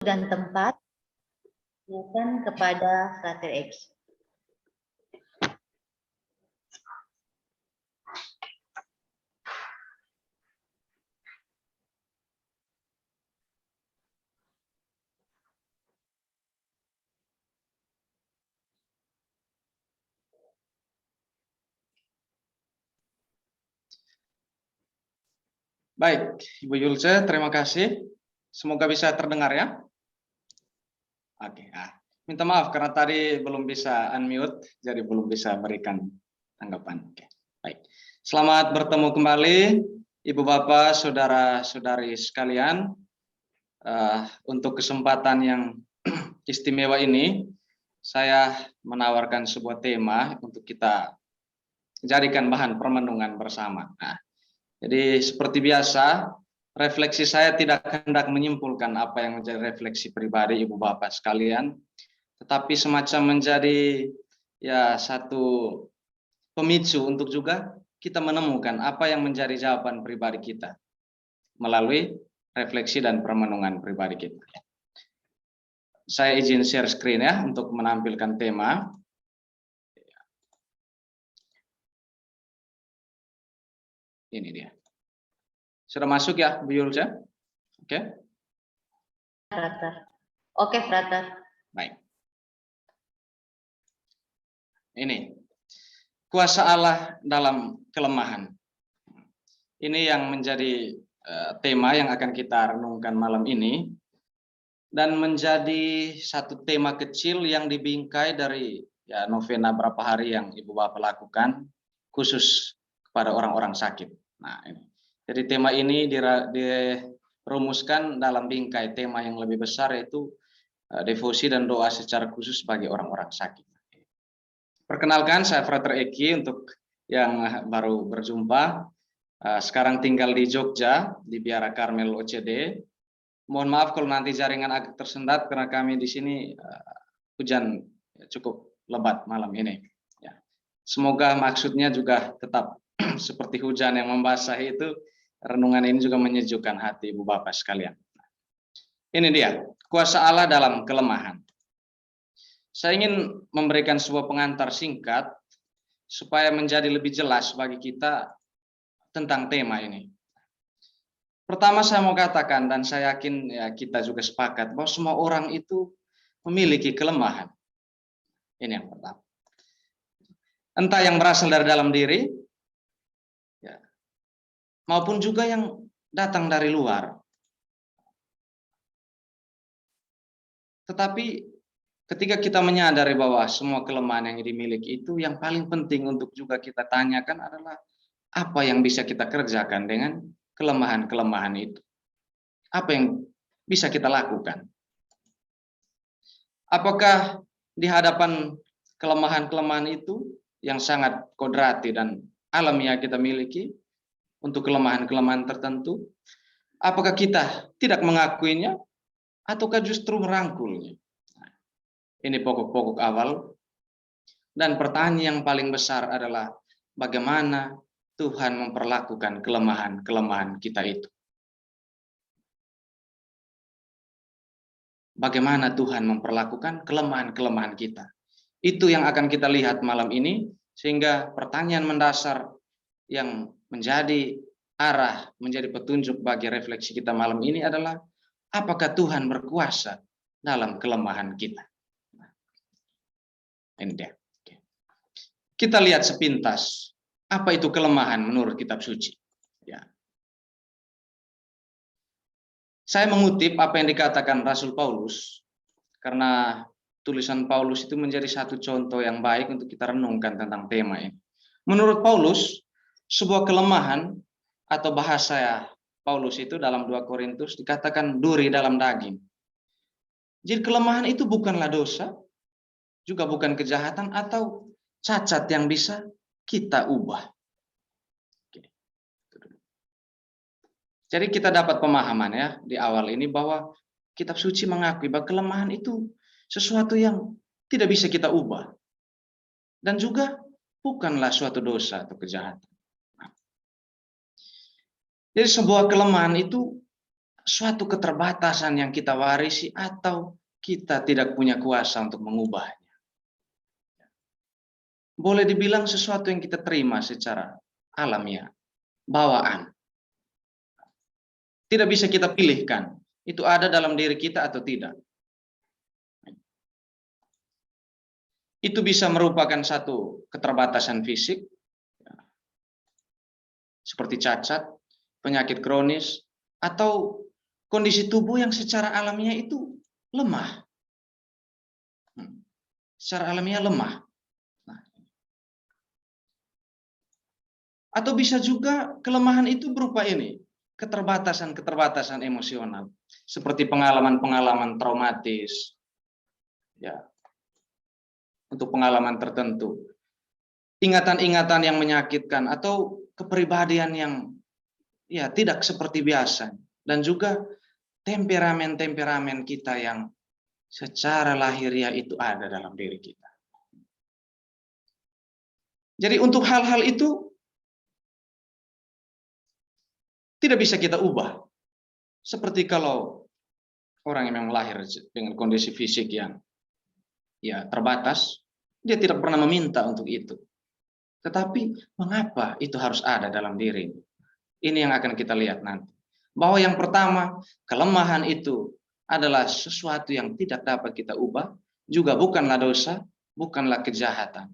dan tempat silakan kepada Frater X. Baik, Ibu Yulce, terima kasih. Semoga bisa terdengar ya. Oke, minta maaf karena tadi belum bisa unmute, jadi belum bisa berikan tanggapan. Oke, baik. Selamat bertemu kembali, Ibu Bapak, saudara-saudari sekalian. Untuk kesempatan yang istimewa ini, saya menawarkan sebuah tema untuk kita jadikan bahan permenungan bersama. Jadi seperti biasa, refleksi saya tidak hendak menyimpulkan apa yang menjadi refleksi pribadi Ibu Bapak sekalian, tetapi semacam menjadi ya satu pemicu untuk juga kita menemukan apa yang menjadi jawaban pribadi kita melalui refleksi dan permenungan pribadi kita. Saya izin share screen ya untuk menampilkan tema. Ini dia. Sudah masuk ya, Bu Yulce? Oke. Frater. Oke, Frater. Baik. Ini kuasa Allah dalam kelemahan. Ini yang menjadi tema yang akan kita renungkan malam ini, dan menjadi satu tema kecil yang dibingkai dari ya novena berapa hari yang Ibu Bapak lakukan khusus kepada orang-orang sakit. Nah, ini. Jadi tema ini dirumuskan dalam bingkai tema yang lebih besar, yaitu devosi dan doa secara khusus bagi orang-orang sakit. Perkenalkan, saya Frater Eki untuk yang baru berjumpa. Sekarang tinggal di Jogja, di Biara Karmel OCD. Mohon maaf kalau nanti jaringan agak tersendat karena kami di sini hujan cukup lebat malam ini. Ya. Semoga maksudnya juga tetap seperti hujan yang membasahi itu, renungan ini juga menyejukkan hati Ibu Bapak sekalian. Ini dia, kuasa Allah dalam kelemahan. Saya ingin memberikan sebuah pengantar singkat supaya menjadi lebih jelas bagi kita tentang tema ini. Pertama saya mau katakan, dan saya yakin ya kita juga sepakat, bahwa semua orang itu memiliki kelemahan. Ini yang pertama. Entah yang berasal dari dalam diri, ya, maupun juga yang datang dari luar. Tetapi ketika kita menyadari bahwa semua kelemahan yang dimiliki itu, yang paling penting untuk juga kita tanyakan adalah apa yang bisa kita kerjakan dengan kelemahan-kelemahan itu. Apa yang bisa kita lakukan? Apakah di hadapan kelemahan-kelemahan itu yang sangat kodrati dan alamiah kita miliki untuk kelemahan-kelemahan tertentu, apakah kita tidak mengakuinya ataukah justru merangkulnya? Ini pokok-pokok awal. Dan pertanyaan yang paling besar adalah bagaimana Tuhan memperlakukan kelemahan-kelemahan kita itu. Bagaimana Tuhan memperlakukan kelemahan-kelemahan kita. Itu yang akan kita lihat malam ini, sehingga pertanyaan mendasar yang menjadi arah, menjadi petunjuk bagi refleksi kita malam ini adalah, apakah Tuhan berkuasa dalam kelemahan kita? Ini dia. Kita lihat sepintas, apa itu kelemahan menurut kitab suci? Ya. Saya mengutip apa yang dikatakan Rasul Paulus, karena tulisan Paulus itu menjadi satu contoh yang baik untuk kita renungkan tentang tema ini. Menurut Paulus, sebuah kelemahan atau bahasa Paulus itu dalam 2 Korintus dikatakan duri dalam daging. Jadi kelemahan itu bukanlah dosa, juga bukan kejahatan atau cacat yang bisa kita ubah. Jadi kita dapat pemahaman ya di awal ini bahwa kitab suci mengakui bahwa kelemahan itu sesuatu yang tidak bisa kita ubah. Dan juga bukanlah suatu dosa atau kejahatan. Jadi sebuah kelemahan itu suatu keterbatasan yang kita warisi atau kita tidak punya kuasa untuk mengubahnya. Boleh dibilang sesuatu yang kita terima secara alamiah, bawaan. Tidak bisa kita pilihkan, itu ada dalam diri kita atau tidak. Itu bisa merupakan satu keterbatasan fisik, seperti cacat, penyakit kronis, atau kondisi tubuh yang secara alamiah itu lemah. Secara alamiah lemah. Atau bisa juga kelemahan itu berupa ini, keterbatasan-keterbatasan emosional, seperti pengalaman-pengalaman traumatis, ya, untuk pengalaman tertentu, ingatan-ingatan yang menyakitkan, atau kepribadian yang ya tidak seperti biasa, dan juga temperamen-temperamen kita yang secara lahiriah itu ada dalam diri kita. Jadi untuk hal-hal itu tidak bisa kita ubah. Seperti kalau orang yang memang lahir dengan kondisi fisik yang ya terbatas, dia tidak pernah meminta untuk itu. Tetapi mengapa itu harus ada dalam diri? Ini yang akan kita lihat nanti. Bahwa yang pertama, kelemahan itu adalah sesuatu yang tidak dapat kita ubah, juga bukanlah dosa, bukanlah kejahatan.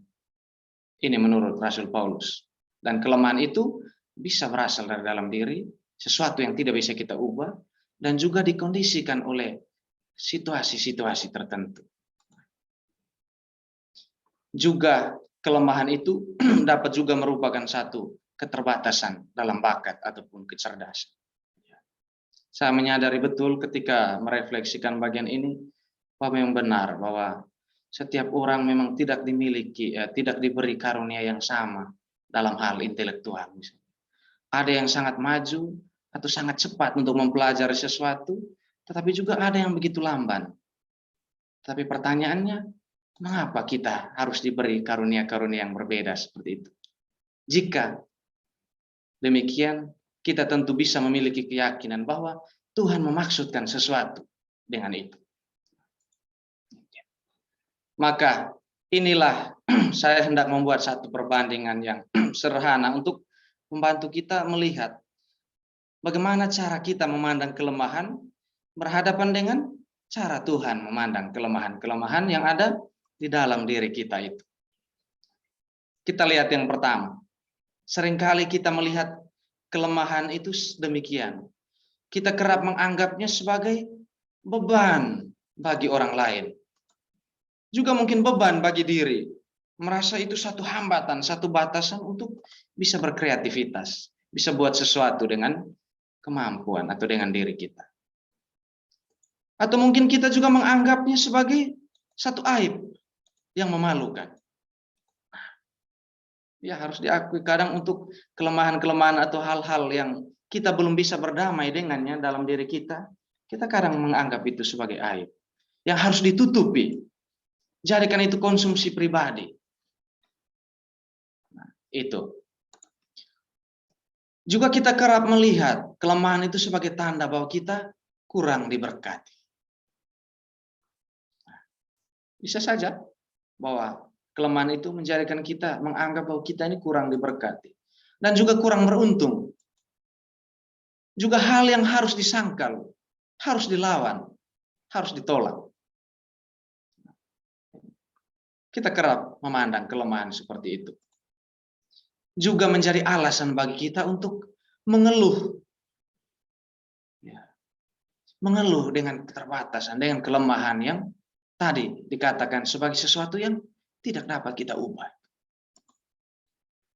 Ini menurut Rasul Paulus. Dan kelemahan itu bisa berasal dari dalam diri, sesuatu yang tidak bisa kita ubah, dan juga dikondisikan oleh situasi-situasi tertentu. Juga kelemahan itu dapat juga merupakan satu keterbatasan dalam bakat ataupun kecerdasan. Saya menyadari betul ketika merefleksikan bagian ini, bahwa memang benar bahwa setiap orang memang tidak dimiliki, tidak diberi karunia yang sama dalam hal intelektual. Ada yang sangat maju atau sangat cepat untuk mempelajari sesuatu, tetapi juga ada yang begitu lamban. Tapi pertanyaannya, mengapa kita harus diberi karunia-karunia yang berbeda seperti itu? Jika demikian, kita tentu bisa memiliki keyakinan bahwa Tuhan memaksudkan sesuatu dengan itu. Maka inilah saya hendak membuat satu perbandingan yang sederhana untuk membantu kita melihat bagaimana cara kita memandang kelemahan berhadapan dengan cara Tuhan memandang kelemahan-kelemahan yang ada di dalam diri kita itu. Kita lihat yang pertama. Seringkali kita melihat kelemahan itu demikian. Kita kerap menganggapnya sebagai beban bagi orang lain. Juga mungkin beban bagi diri. Merasa itu satu hambatan, satu batasan untuk bisa berkreativitas. Bisa buat sesuatu dengan kemampuan atau dengan diri kita. Atau mungkin kita juga menganggapnya sebagai satu aib yang memalukan. Ya harus diakui kadang untuk kelemahan-kelemahan atau hal-hal yang kita belum bisa berdamai dengannya dalam diri kita, kita kadang menganggap itu sebagai aib yang harus ditutupi. Jadikan itu konsumsi pribadi. Nah, itu. Juga kita kerap melihat kelemahan itu sebagai tanda bahwa kita kurang diberkati. Bisa saja bahwa kelemahan itu menjadikan kita menganggap bahwa kita ini kurang diberkati. Dan juga kurang beruntung. Juga hal yang harus disangkal, harus dilawan, harus ditolak. Kita kerap memandang kelemahan seperti itu. Juga menjadi alasan bagi kita untuk mengeluh. Mengeluh dengan keterbatasan, dengan kelemahan yang tadi dikatakan sebagai sesuatu yang tidak dapat kita ubah.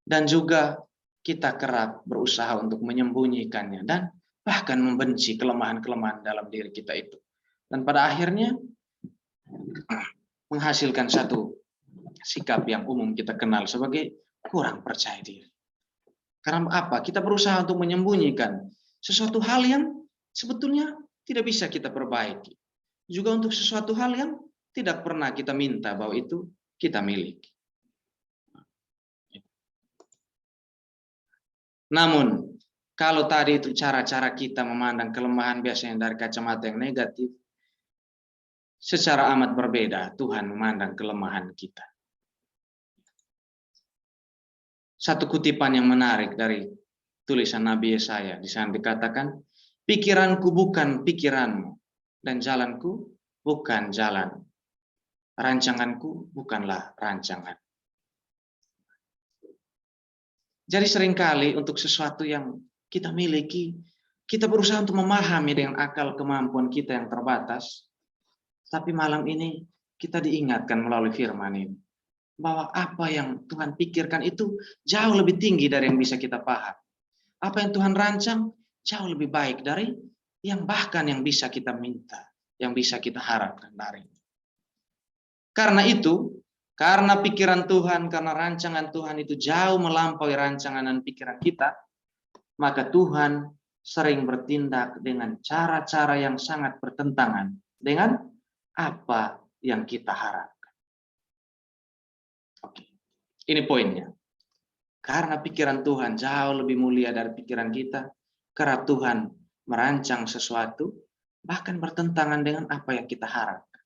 Dan juga kita kerap berusaha untuk menyembunyikannya dan bahkan membenci kelemahan-kelemahan dalam diri kita itu. Dan pada akhirnya menghasilkan satu sikap yang umum kita kenal sebagai kurang percaya diri. Karena apa? Kita berusaha untuk menyembunyikan sesuatu hal yang sebetulnya tidak bisa kita perbaiki. Juga untuk sesuatu hal yang tidak pernah kita minta bahwa itu kita miliki. Namun, Kalau tadi itu cara-cara kita memandang kelemahan biasanya dari kacamata yang negatif, secara amat berbeda Tuhan memandang kelemahan kita. Satu kutipan yang menarik dari tulisan Nabi Yesaya, di sana dikatakan, pikiranku bukan pikiranmu, dan jalanku bukan jalan. Rancanganku bukanlah rancangan. Jadi seringkali untuk sesuatu yang kita miliki, kita berusaha untuk memahami dengan akal kemampuan kita yang terbatas. Tapi malam ini kita diingatkan melalui firman ini, bahwa apa yang Tuhan pikirkan itu jauh lebih tinggi dari yang bisa kita paham. Apa yang Tuhan rancang jauh lebih baik dari yang bahkan yang bisa kita minta, yang bisa kita harapkan dari. Karena itu, karena pikiran Tuhan, karena rancangan Tuhan itu jauh melampaui rancangan dan pikiran kita, maka Tuhan sering bertindak dengan cara-cara yang sangat bertentangan dengan apa yang kita harapkan. Oke, ini poinnya. Karena pikiran Tuhan jauh lebih mulia dari pikiran kita, karena Tuhan merancang sesuatu, bahkan bertentangan dengan apa yang kita harapkan.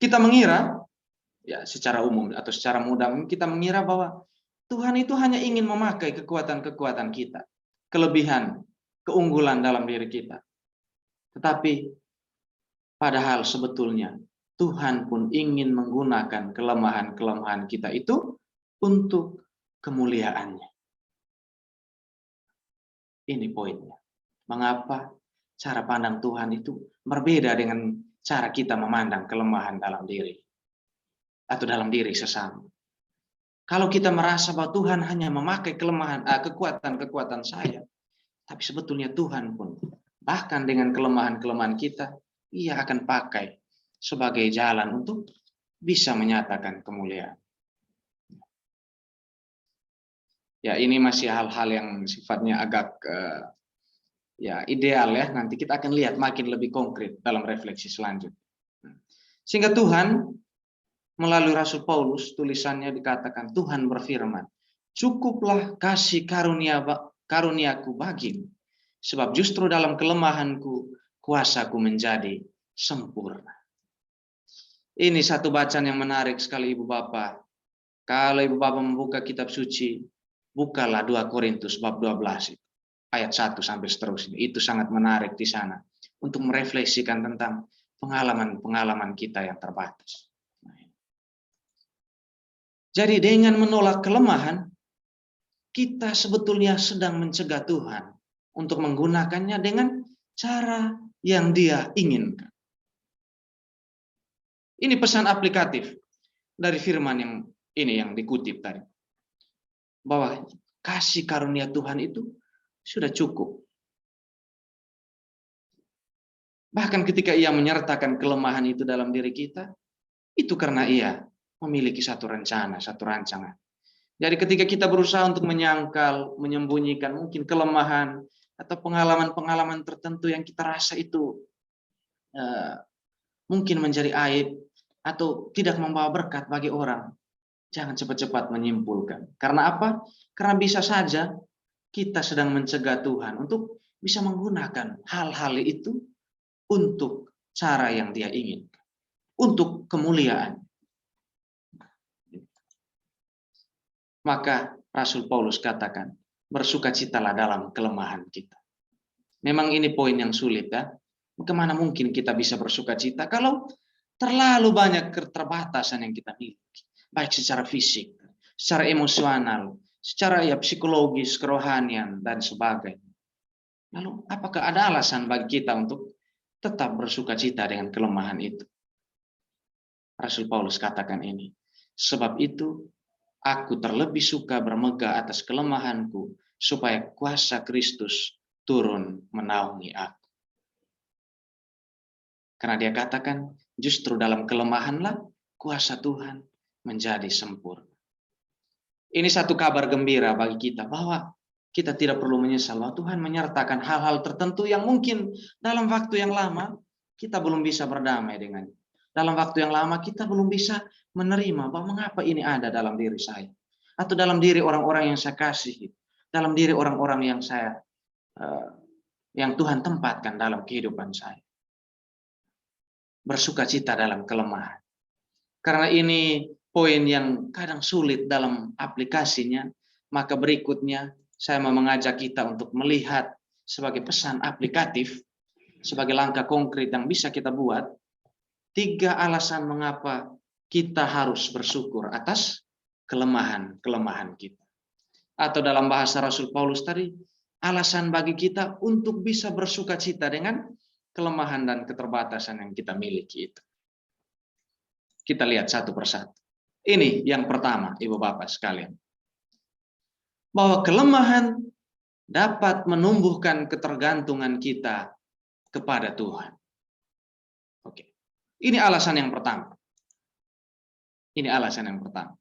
Kita mengira, ya secara umum atau secara mudah, kita mengira bahwa Tuhan itu hanya ingin memakai kekuatan-kekuatan kita, kelebihan, keunggulan dalam diri kita. Tetapi padahal sebetulnya Tuhan pun ingin menggunakan kelemahan-kelemahan kita itu untuk kemuliaannya. Ini poinnya. Mengapa cara pandang Tuhan itu berbeda dengan cara kita memandang kelemahan dalam diri atau dalam diri sesama. Kalau kita merasa bahwa Tuhan hanya memakai kelemahan, kekuatan-kekuatan saya, tapi sebetulnya Tuhan pun bahkan dengan kelemahan-kelemahan kita, Ia akan pakai sebagai jalan untuk bisa menyatakan kemuliaan. Ya, ini masih hal-hal yang sifatnya agak ya ideal ya. Nanti kita akan lihat makin lebih konkret dalam refleksi selanjutnya. Sehingga Tuhan melalui Rasul Paulus tulisannya dikatakan, Tuhan berfirman, cukuplah kasih karuniaku bagimu, sebab justru dalam kelemahanku kuasaku menjadi sempurna. Ini satu bacaan yang menarik sekali Ibu Bapak. Kalau Ibu Bapak membuka kitab suci, bukalah 2 Korintus bab 12 ayat 1 sampai seterusnya. Itu sangat menarik di sana untuk merefleksikan tentang pengalaman-pengalaman kita yang terbatas. Jadi dengan menolak kelemahan, kita sebetulnya sedang mencegah Tuhan untuk menggunakannya dengan cara yang Dia inginkan. Ini pesan aplikatif dari firman yang ini yang dikutip tadi. Bahwa kasih karunia Tuhan itu sudah cukup. Bahkan ketika Ia menyertakan kelemahan itu dalam diri kita, itu karena Ia memiliki satu rencana, satu rancangan. Jadi ketika kita berusaha untuk menyangkal, menyembunyikan mungkin kelemahan atau pengalaman-pengalaman tertentu yang kita rasa itu mungkin menjadi aib atau tidak membawa berkat bagi orang, jangan cepat-cepat menyimpulkan. Karena apa? Karena bisa saja kita sedang mencegah Tuhan untuk bisa menggunakan hal-hal itu untuk cara yang Dia inginkan, untuk kemuliaan. Maka Rasul Paulus katakan, bersukacitalah dalam kelemahan kita. Memang ini poin yang sulit ya. Bagaimana mungkin kita bisa bersukacita kalau terlalu banyak keterbatasan yang kita miliki. Baik secara fisik, secara emosional, secara ya psikologis, kerohanian, dan sebagainya. Lalu apakah ada alasan bagi kita untuk tetap bersukacita dengan kelemahan itu? Rasul Paulus katakan ini. Sebab itu, aku terlebih suka bermegah atas kelemahanku, supaya kuasa Kristus turun menaungi aku. Karena dia katakan, justru dalam kelemahanlah kuasa Tuhan menjadi sempurna. Ini satu kabar gembira bagi kita, bahwa kita tidak perlu menyesal, bahwa Tuhan menyertakan hal-hal tertentu yang mungkin dalam waktu yang lama, kita belum bisa berdamai dengannya. Dalam waktu yang lama kita belum bisa menerima bahwa mengapa ini ada dalam diri saya. atau dalam diri orang-orang yang saya kasihi, dalam diri orang-orang yang yang Tuhan tempatkan dalam kehidupan saya. Bersukacita dalam kelemahan. Karena ini poin yang kadang sulit dalam aplikasinya, maka berikutnya saya mau mengajak kita untuk melihat sebagai pesan aplikatif, sebagai langkah konkret yang bisa kita buat, 3 alasan mengapa kita harus bersyukur atas kelemahan-kelemahan kita. Atau dalam bahasa Rasul Paulus tadi, alasan bagi kita untuk bisa bersukacita dengan kelemahan dan keterbatasan yang kita miliki itu. Kita lihat satu persatu. Ini yang pertama, Ibu Bapak sekalian. Bahwa kelemahan dapat menumbuhkan ketergantungan kita kepada Tuhan. Oke. Ini alasan yang pertama. Ini alasan yang pertama.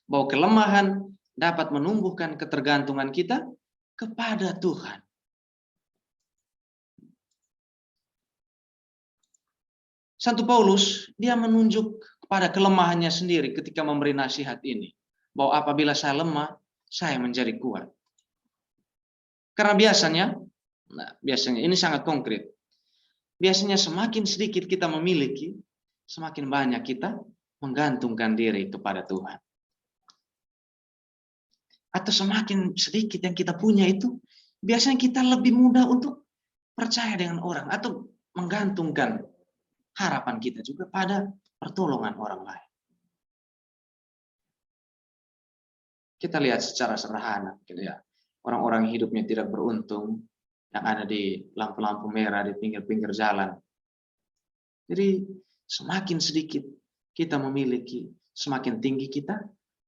Bahwa kelemahan dapat menumbuhkan ketergantungan kita kepada Tuhan. Santo Paulus, dia menunjuk kepada kelemahannya sendiri ketika memberi nasihat ini. Bahwa apabila saya lemah, saya menjadi kuat. Karena biasanya ini sangat konkret. Biasanya semakin sedikit kita memiliki, semakin banyak kita menggantungkan diri kepada Tuhan. Atau semakin sedikit yang kita punya itu, biasanya kita lebih mudah untuk percaya dengan orang atau menggantungkan harapan kita juga pada pertolongan orang lain. Kita lihat secara sederhana, gitu ya. Orang-orang yang hidupnya tidak beruntung, yang ada di lampu-lampu merah di pinggir-pinggir jalan. Jadi semakin sedikit kita memiliki, semakin tinggi kita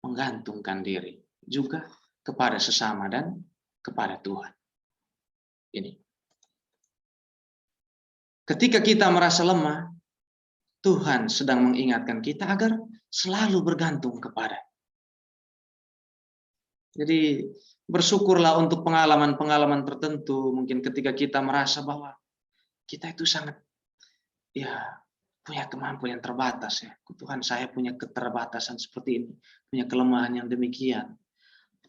menggantungkan diri juga kepada sesama dan kepada Tuhan. Ini. Ketika kita merasa lemah, Tuhan sedang mengingatkan kita agar selalu bergantung kepada. Jadi bersyukurlah untuk pengalaman-pengalaman tertentu, mungkin ketika kita merasa bahwa kita itu sangat punya kemampuan yang terbatas ya. Tuhan, saya punya keterbatasan seperti ini, punya kelemahan yang demikian.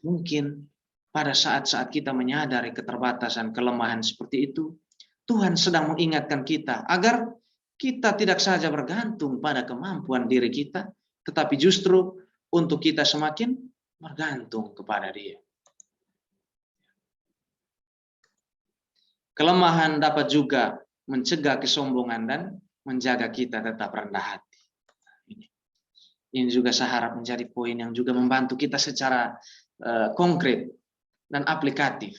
Mungkin pada saat-saat kita menyadari keterbatasan, kelemahan seperti itu, Tuhan sedang mengingatkan kita agar kita tidak saja bergantung pada kemampuan diri kita, tetapi justru untuk kita semakin bergantung kepada Dia. Kelemahan dapat juga mencegah kesombongan dan menjaga kita tetap rendah hati. Ini juga saya harap menjadi poin yang juga membantu kita secara konkret dan aplikatif.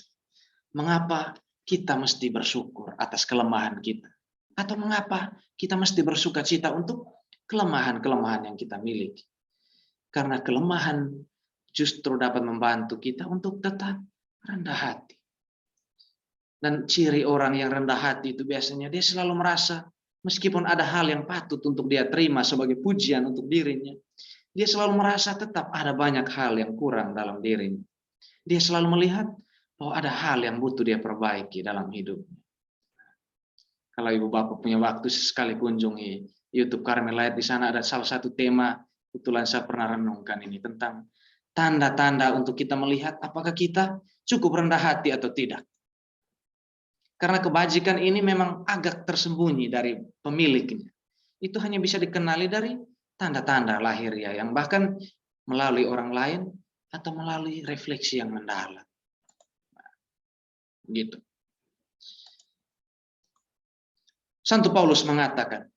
Mengapa kita mesti bersyukur atas kelemahan kita? Atau mengapa kita mesti bersukacita untuk kelemahan-kelemahan yang kita miliki? Karena kelemahan justru dapat membantu kita untuk tetap rendah hati. Dan ciri orang yang rendah hati itu biasanya dia selalu merasa meskipun ada hal yang patut untuk dia terima sebagai pujian untuk dirinya, dia selalu merasa tetap ada banyak hal yang kurang dalam dirinya. Dia selalu melihat bahwa ada hal yang butuh dia perbaiki dalam hidupnya. Kalau Ibu Bapak punya waktu sekali kunjungi YouTube Carmelite, di sana ada salah satu tema, kebetulan saya pernah renungkan ini, tentang tanda-tanda untuk kita melihat apakah kita cukup rendah hati atau tidak. Karena kebajikan ini memang agak tersembunyi dari pemiliknya. Itu hanya bisa dikenali dari tanda-tanda lahiriah yang bahkan melalui orang lain atau melalui refleksi yang mendalam. Gitu. Santo Paulus mengatakan,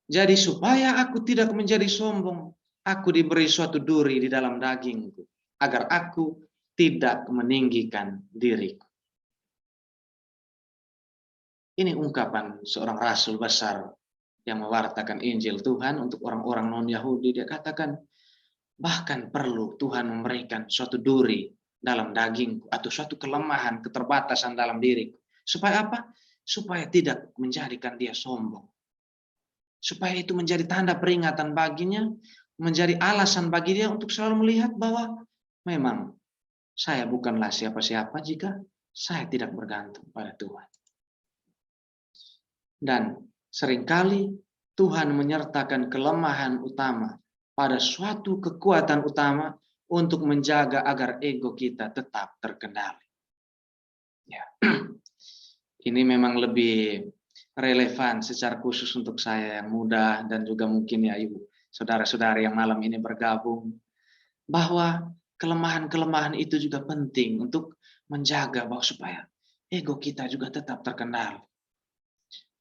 jadi supaya aku tidak menjadi sombong, aku diberi suatu duri di dalam dagingku, agar aku tidak meninggikan diriku. Ini ungkapan seorang rasul besar yang mewartakan Injil Tuhan untuk orang-orang non-Yahudi. Dia katakan, bahkan perlu Tuhan memberikan suatu duri dalam dagingku, atau suatu kelemahan, keterbatasan dalam diriku. Supaya apa? Supaya tidak menjadikan dia sombong. Supaya itu menjadi tanda peringatan baginya, menjadi alasan bagi dia untuk selalu melihat bahwa memang saya bukanlah siapa-siapa jika saya tidak bergantung pada Tuhan. Dan seringkali Tuhan menyertakan kelemahan utama pada suatu kekuatan utama untuk menjaga agar ego kita tetap terkendali. Ya. Ini memang lebih relevan secara khusus untuk saya yang muda dan juga mungkin ya ibu saudara-saudari yang malam ini bergabung, bahwa kelemahan-kelemahan itu juga penting untuk menjaga bahwa supaya ego kita juga tetap terkendali.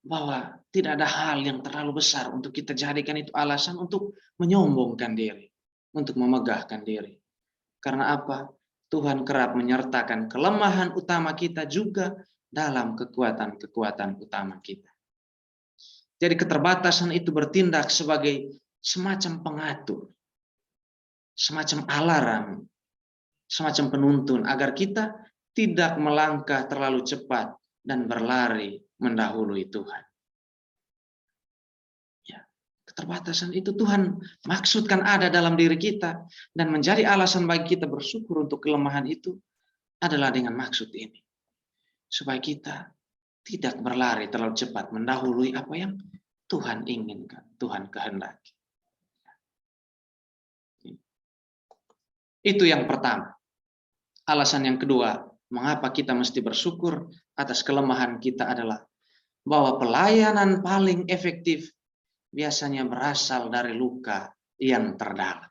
Bahwa tidak ada hal yang terlalu besar untuk kita jadikan itu alasan untuk menyombongkan diri, untuk memegahkan diri. Karena apa? Tuhan kerap menyertakan kelemahan utama kita juga dalam kekuatan-kekuatan utama kita. Jadi keterbatasan itu bertindak sebagai semacam pengatur, semacam alarm, semacam penuntun agar kita tidak melangkah terlalu cepat dan berlari mendahului Tuhan. Ya, keterbatasan itu Tuhan maksudkan ada dalam diri kita dan menjadi alasan bagi kita bersyukur untuk kelemahan itu adalah dengan maksud ini. Supaya kita tidak berlari terlalu cepat mendahului apa yang Tuhan inginkan, Tuhan kehendaki. Itu yang pertama. Alasan yang kedua, mengapa kita mesti bersyukur atas kelemahan kita adalah bahwa pelayanan paling efektif biasanya berasal dari luka yang terdalam.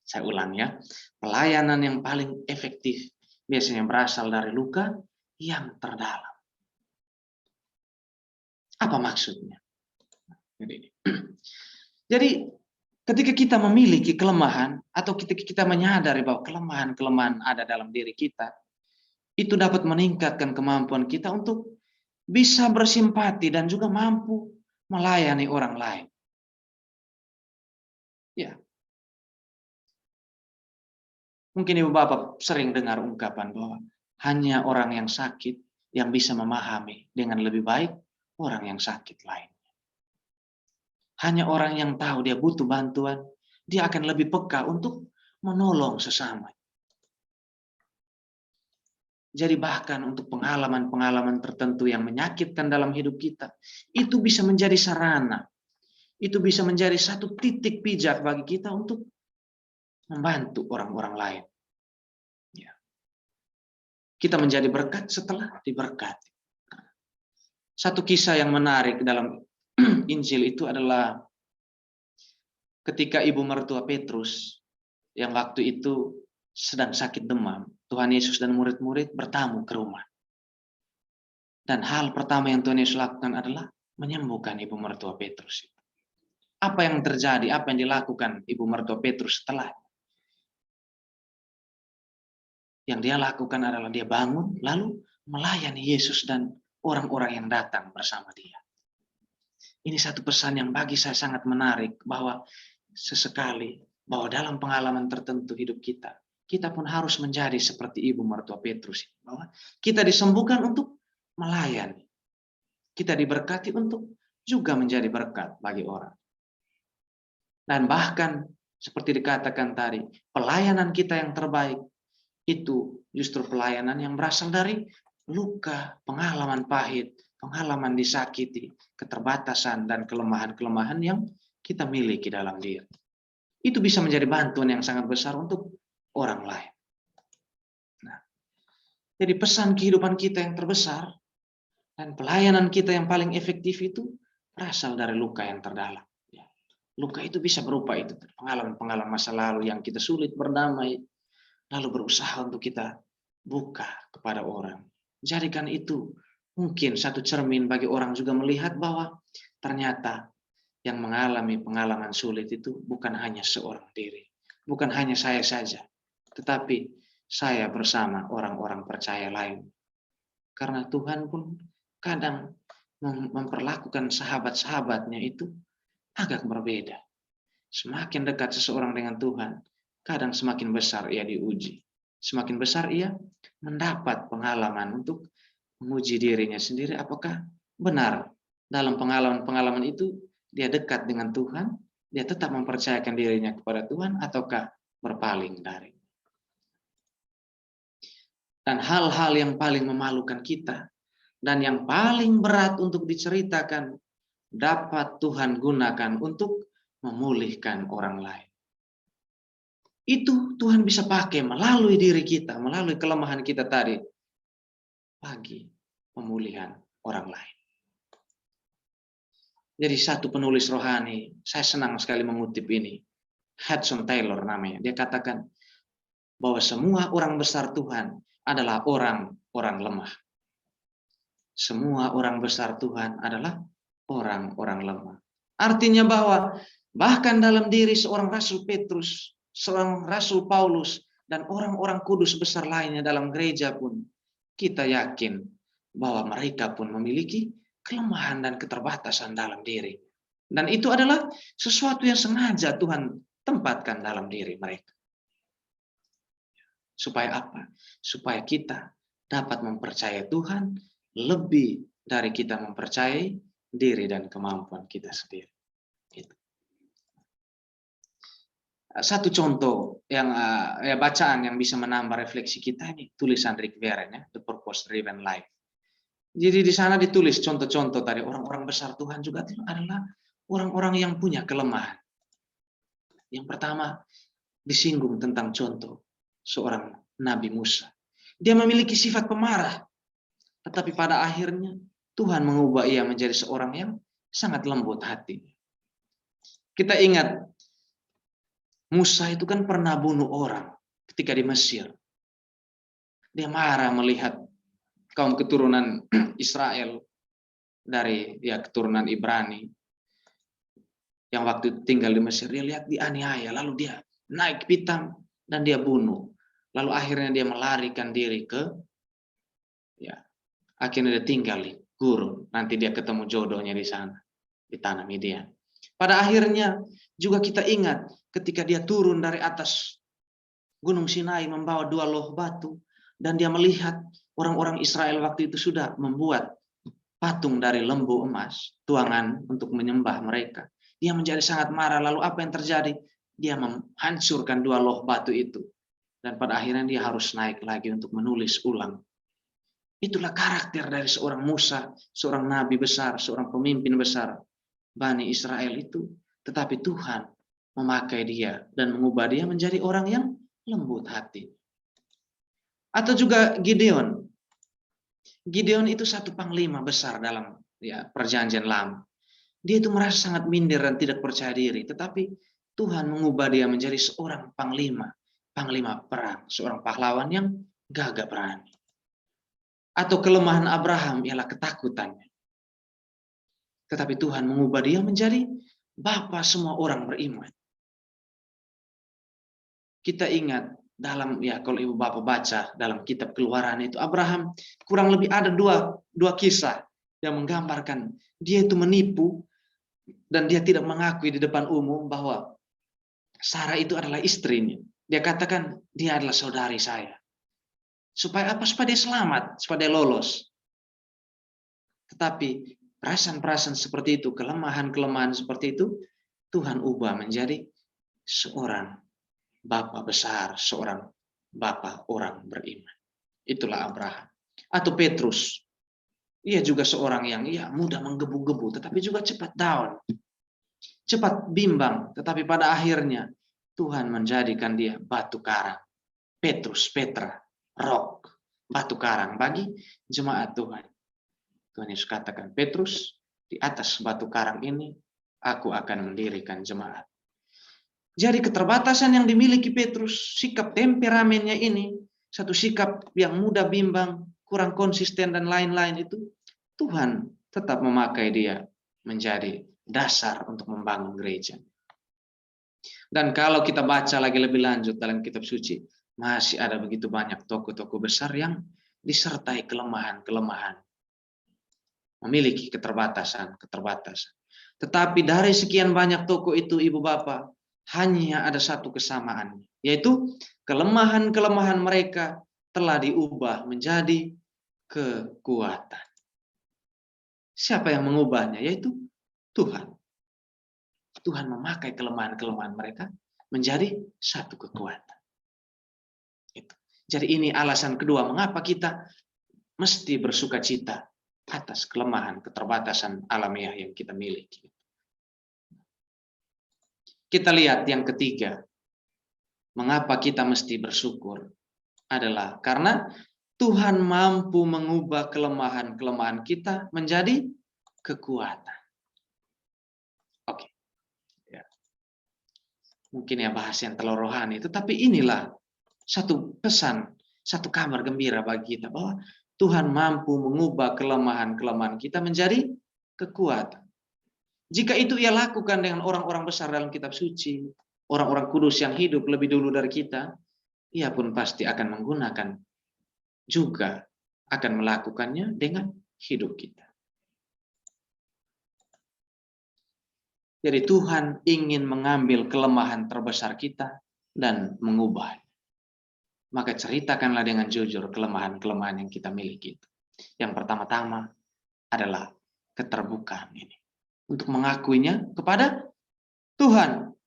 Saya ulang ya, pelayanan yang paling efektif biasanya berasal dari luka yang terdalam. Apa maksudnya? Jadi ketika kita memiliki kelemahan atau ketika kita menyadari bahwa kelemahan-kelemahan ada dalam diri kita, itu dapat meningkatkan kemampuan kita untuk bisa bersimpati dan juga mampu melayani orang lain. Ya. Mungkin ibu bapak sering dengar ungkapan bahwa hanya orang yang sakit yang bisa memahami dengan lebih baik orang yang sakit lain. Hanya orang yang tahu dia butuh bantuan, dia akan lebih peka untuk menolong sesama. Jadi bahkan untuk pengalaman-pengalaman tertentu yang menyakitkan dalam hidup kita, itu bisa menjadi sarana. Itu bisa menjadi satu titik pijak bagi kita untuk membantu orang-orang lain. Ya. Kita menjadi berkat setelah diberkati. Satu kisah yang menarik dalam Injil itu adalah ketika ibu mertua Petrus yang waktu itu sedang sakit demam. Tuhan Yesus dan murid-murid bertamu ke rumah. Dan hal pertama yang Tuhan Yesus lakukan adalah menyembuhkan ibu mertua Petrus. Apa yang terjadi? Apa yang dilakukan ibu mertua Petrus setelah? Yang dia lakukan adalah dia bangun lalu melayani Yesus dan orang-orang yang datang bersama dia. Ini satu pesan yang bagi saya sangat menarik bahwa sesekali bahwa dalam pengalaman tertentu hidup kita, kita pun harus menjadi seperti ibu mertua Petrus, bahwa kita disembuhkan untuk melayani. Kita diberkati untuk juga menjadi berkat bagi orang. Dan bahkan seperti dikatakan tadi, pelayanan kita yang terbaik itu justru pelayanan yang berasal dari luka, pengalaman pahit, pengalaman disakiti, keterbatasan dan kelemahan-kelemahan yang kita miliki dalam diri. Itu bisa menjadi bantuan yang sangat besar untuk orang lain. Nah, jadi pesan kehidupan kita yang terbesar dan pelayanan kita yang paling efektif itu berasal dari luka yang terdalam. Luka itu bisa berupa itu pengalaman-pengalaman masa lalu yang kita sulit berdamai, lalu berusaha untuk kita buka kepada orang. Jadikan itu mungkin satu cermin bagi orang juga melihat bahwa ternyata yang mengalami pengalaman sulit itu bukan hanya seorang diri, bukan hanya saya saja, tetapi saya bersama orang-orang percaya lain. Karena Tuhan pun kadang memperlakukan sahabat-sahabatnya itu agak berbeda. Semakin dekat seseorang dengan Tuhan, kadang semakin besar ia diuji. Semakin besar ia mendapat pengalaman untuk menguji dirinya sendiri apakah benar dalam pengalaman-pengalaman itu dia dekat dengan Tuhan, dia tetap mempercayakan dirinya kepada Tuhan ataukah berpaling dari. Dan hal-hal yang paling memalukan kita dan yang paling berat untuk diceritakan dapat Tuhan gunakan untuk memulihkan orang lain. Itu Tuhan bisa pakai melalui diri kita, melalui kelemahan kita tadi, bagi pemulihan orang lain. Jadi satu penulis rohani, saya senang sekali mengutip ini, Hudson Taylor namanya. Dia katakan bahwa semua orang besar Tuhan adalah orang-orang lemah. Semua orang besar Tuhan adalah orang-orang lemah. Artinya bahwa bahkan dalam diri seorang Rasul Petrus, seorang Rasul Paulus, dan orang-orang kudus besar lainnya dalam gereja pun, kita yakin bahwa mereka pun memiliki kelemahan dan keterbatasan dalam diri. Dan itu adalah sesuatu yang sengaja Tuhan tempatkan dalam diri mereka. Supaya apa? Supaya kita dapat mempercayai Tuhan lebih dari kita mempercayai diri dan kemampuan kita sendiri. Gitu. Satu contoh yang bacaan yang bisa menambah refleksi kita ini tulisan Rick Warren ya, The Purpose Driven Life. Jadi di sana ditulis contoh-contoh tadi orang-orang besar Tuhan juga adalah orang-orang yang punya kelemahan. Yang pertama disinggung tentang contoh seorang Nabi Musa. Dia memiliki sifat pemarah, tetapi pada akhirnya Tuhan mengubah ia menjadi seorang yang sangat lembut hati. Kita ingat Musa itu kan pernah bunuh orang ketika di Mesir. Dia marah melihat kaum keturunan Israel dari keturunan Ibrani yang waktu tinggal di Mesir. Dia lihat dianiaya, lalu dia naik pitam dan dia bunuh. Lalu akhirnya dia melarikan diri akhirnya dia tinggal di gurun. Nanti dia ketemu jodohnya di sana, di tanah Midian. Pada akhirnya juga kita ingat ketika dia turun dari atas Gunung Sinai membawa 2 loh batu, dan dia melihat orang-orang Israel waktu itu sudah membuat patung dari lembu emas, tuangan untuk menyembah mereka. Dia menjadi sangat marah. Lalu apa yang terjadi? Dia menghancurkan 2 loh batu itu. Dan pada akhirnya dia harus naik lagi untuk menulis ulang. Itulah karakter dari seorang Musa, seorang nabi besar, seorang pemimpin besar Bani Israel itu. Tetapi Tuhan memakai dia dan mengubah dia menjadi orang yang lembut hati. Atau juga Gideon. Gideon itu satu panglima besar dalam perjanjian lama. Dia itu merasa sangat minder dan tidak percaya diri. Tetapi Tuhan mengubah dia menjadi seorang panglima perang, seorang pahlawan yang gagah berani. Atau kelemahan Abraham ialah ketakutannya. Tetapi Tuhan mengubah dia menjadi bapa semua orang beriman. Kita ingat dalam kalau ibu bapak baca dalam kitab Keluaran itu, Abraham kurang lebih ada dua kisah yang menggambarkan dia itu menipu dan dia tidak mengakui di depan umum bahwa Sarah itu adalah istrinya. Dia katakan dia adalah saudari saya. Supaya apa? Supaya dia selamat, supaya dia lolos. Tetapi perasaan-perasaan seperti itu, kelemahan-kelemahan seperti itu, Tuhan ubah menjadi seorang bapa besar, seorang bapa orang beriman. Itulah Abraham. Atau Petrus. Ia juga seorang yang mudah menggebu-gebu, tetapi juga cepat down. Cepat bimbang, tetapi pada akhirnya Tuhan menjadikan dia batu karang. Petra, rock, batu karang bagi jemaat Tuhan. Tuhan Yesus katakan, Petrus, di atas batu karang ini aku akan mendirikan jemaat. Jadi keterbatasan yang dimiliki Petrus, sikap temperamennya ini, satu sikap yang mudah bimbang, kurang konsisten dan lain-lain itu, Tuhan tetap memakai dia menjadi dasar untuk membangun gereja. Dan kalau kita baca lagi lebih lanjut dalam kitab suci, masih ada begitu banyak tokoh-tokoh besar yang disertai kelemahan-kelemahan. Memiliki keterbatasan. Tetapi dari sekian banyak tokoh itu, Ibu Bapak, hanya ada satu kesamaan, yaitu kelemahan-kelemahan mereka telah diubah menjadi kekuatan. Siapa yang mengubahnya? Yaitu Tuhan. Tuhan memakai kelemahan-kelemahan mereka menjadi satu kekuatan. Jadi ini alasan kedua mengapa kita mesti bersuka cita atas kelemahan, keterbatasan alamiah yang kita miliki. Kita lihat yang ketiga, mengapa kita mesti bersyukur adalah karena Tuhan mampu mengubah kelemahan-kelemahan kita menjadi kekuatan. Oke. Ya. Mungkin ya bahas yang terlalu rohani, tetapi inilah satu pesan, satu kabar gembira bagi kita bahwa Tuhan mampu mengubah kelemahan-kelemahan kita menjadi kekuatan. Jika itu ia lakukan dengan orang-orang besar dalam kitab suci, orang-orang kudus yang hidup lebih dulu dari kita, ia pun pasti akan menggunakan juga akan melakukannya dengan hidup kita. Jadi Tuhan ingin mengambil kelemahan terbesar kita dan mengubahnya. Maka ceritakanlah dengan jujur kelemahan-kelemahan yang kita miliki. Yang pertama-tama adalah keterbukaan ini. Untuk mengakuinya kepada Tuhan.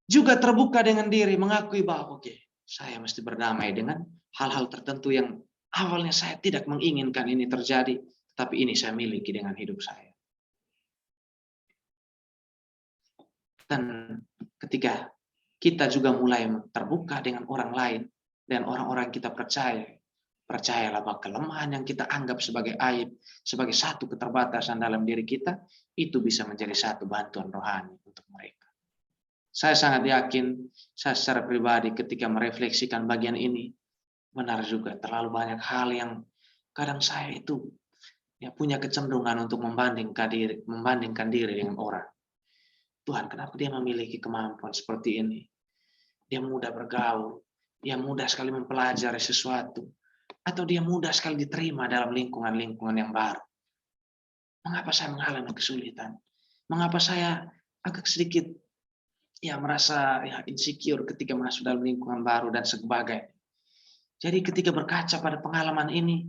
Juga terbuka dengan diri, mengakui bahwa oke, saya mesti berdamai dengan hal-hal tertentu yang awalnya saya tidak menginginkan ini terjadi, tapi ini saya miliki dengan hidup saya. Dan ketika kita juga mulai terbuka dengan orang lain, dan orang-orang kita percayalah bahwa kelemahan yang kita anggap sebagai aib, sebagai satu keterbatasan dalam diri kita, itu bisa menjadi satu bantuan rohani untuk mereka. Saya sangat yakin, saya secara pribadi ketika merefleksikan bagian ini, benar juga terlalu banyak hal yang kadang saya itu ya punya kecenderungan untuk membandingkan diri dengan orang. Tuhan, kenapa dia memiliki kemampuan seperti ini? Dia mudah bergaul, dia mudah sekali mempelajari sesuatu, atau dia mudah sekali diterima dalam lingkungan-lingkungan yang baru. Mengapa saya mengalami kesulitan? Mengapa saya agak sedikit merasa insecure ketika masuk dalam lingkungan baru dan sebagainya. Jadi ketika berkaca pada pengalaman ini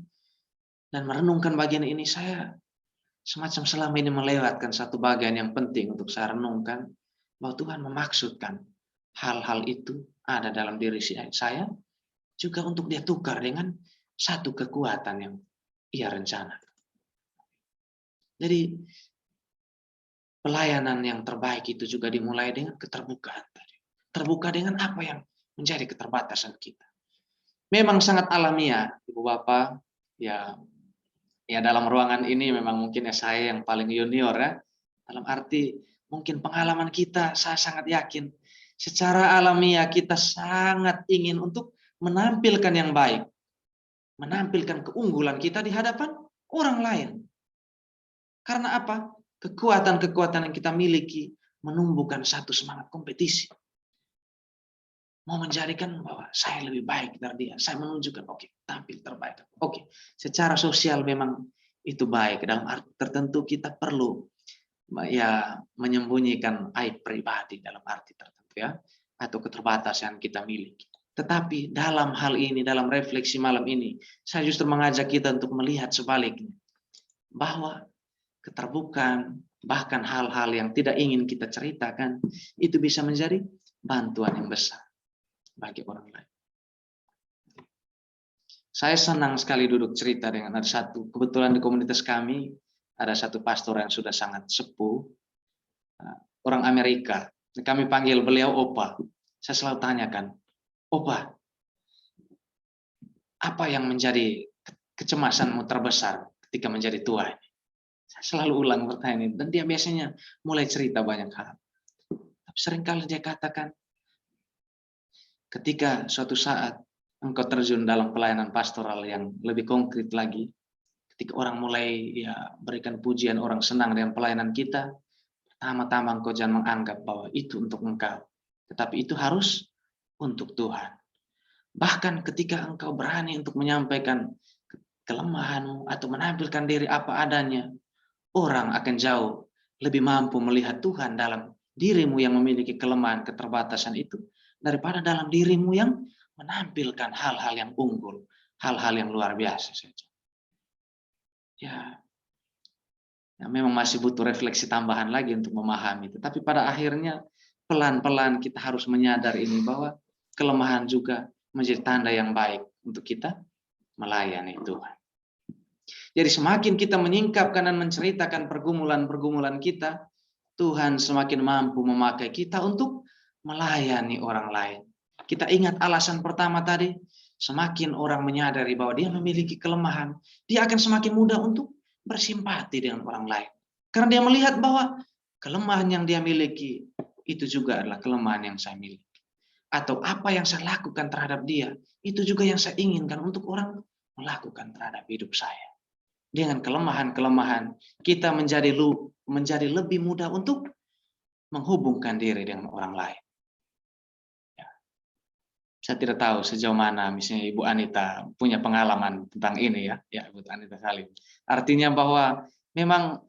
dan merenungkan bagian ini, saya semacam selama ini melewatkan satu bagian yang penting untuk saya renungkan, bahwa Tuhan memaksudkan hal-hal itu ada dalam diri saya, juga untuk dia tukar dengan satu kekuatan yang ia rencanakan. Jadi pelayanan yang terbaik itu juga dimulai dengan keterbukaan tadi. Terbuka dengan apa yang menjadi keterbatasan kita. Memang sangat alamiah, Ibu Bapak, ya dalam ruangan ini memang mungkin saya yang paling junior ya. Dalam arti mungkin pengalaman kita, saya sangat yakin secara alamiah kita sangat ingin untuk menampilkan yang baik. Menampilkan keunggulan kita di hadapan orang lain. Karena apa? Kekuatan-kekuatan yang kita miliki menumbuhkan satu semangat kompetisi. Mau menjadikan bahwa saya lebih baik dari dia. Saya menunjukkan, tampil terbaik. Secara sosial memang itu baik. Dalam arti tertentu kita perlu menyembunyikan aib pribadi dalam arti tertentu ya. Atau keterbatasan kita miliki. Tetapi dalam hal ini, dalam refleksi malam ini, saya justru mengajak kita untuk melihat sebaliknya. Bahwa keterbukaan, bahkan hal-hal yang tidak ingin kita ceritakan, itu bisa menjadi bantuan yang besar bagi orang lain. Saya senang sekali duduk cerita dengan ada satu, kebetulan di komunitas kami, ada satu pastor yang sudah sangat sepuh, orang Amerika. Kami panggil beliau Opa. Saya selalu tanyakan, Opa, apa yang menjadi kecemasanmu terbesar ketika menjadi tua? Saya selalu ulang pertanyaan ini, dan dia biasanya mulai cerita banyak hal. Tapi seringkali dia katakan, ketika suatu saat engkau terjun dalam pelayanan pastoral yang lebih konkret lagi, ketika orang mulai berikan pujian, orang senang dengan pelayanan kita, pertama-tama engkau jangan menganggap bahwa itu untuk engkau, tetapi itu harus untuk Tuhan. Bahkan ketika engkau berani untuk menyampaikan kelemahanmu atau menampilkan diri apa adanya, orang akan jauh lebih mampu melihat Tuhan dalam dirimu yang memiliki kelemahan, keterbatasan itu, daripada dalam dirimu yang menampilkan hal-hal yang unggul, hal-hal yang luar biasa saja. Ya, memang masih butuh refleksi tambahan lagi untuk memahami. Tetapi pada akhirnya pelan-pelan kita harus menyadar ini bahwa kelemahan juga menjadi tanda yang baik untuk kita melayani Tuhan. Jadi semakin kita menyingkapkan dan menceritakan pergumulan-pergumulan kita, Tuhan semakin mampu memakai kita untuk melayani orang lain. Kita ingat alasan pertama tadi, semakin orang menyadari bahwa dia memiliki kelemahan, dia akan semakin mudah untuk bersimpati dengan orang lain. Karena dia melihat bahwa kelemahan yang dia miliki itu juga adalah kelemahan yang saya miliki. Atau apa yang saya lakukan terhadap dia, itu juga yang saya inginkan untuk orang melakukan terhadap hidup saya. Dengan kelemahan-kelemahan, kita menjadi lebih mudah untuk menghubungkan diri dengan orang lain. Ya. Saya tidak tahu sejauh mana misalnya Ibu Anita punya pengalaman tentang ini ya Ibu Anita Salim. Artinya bahwa memang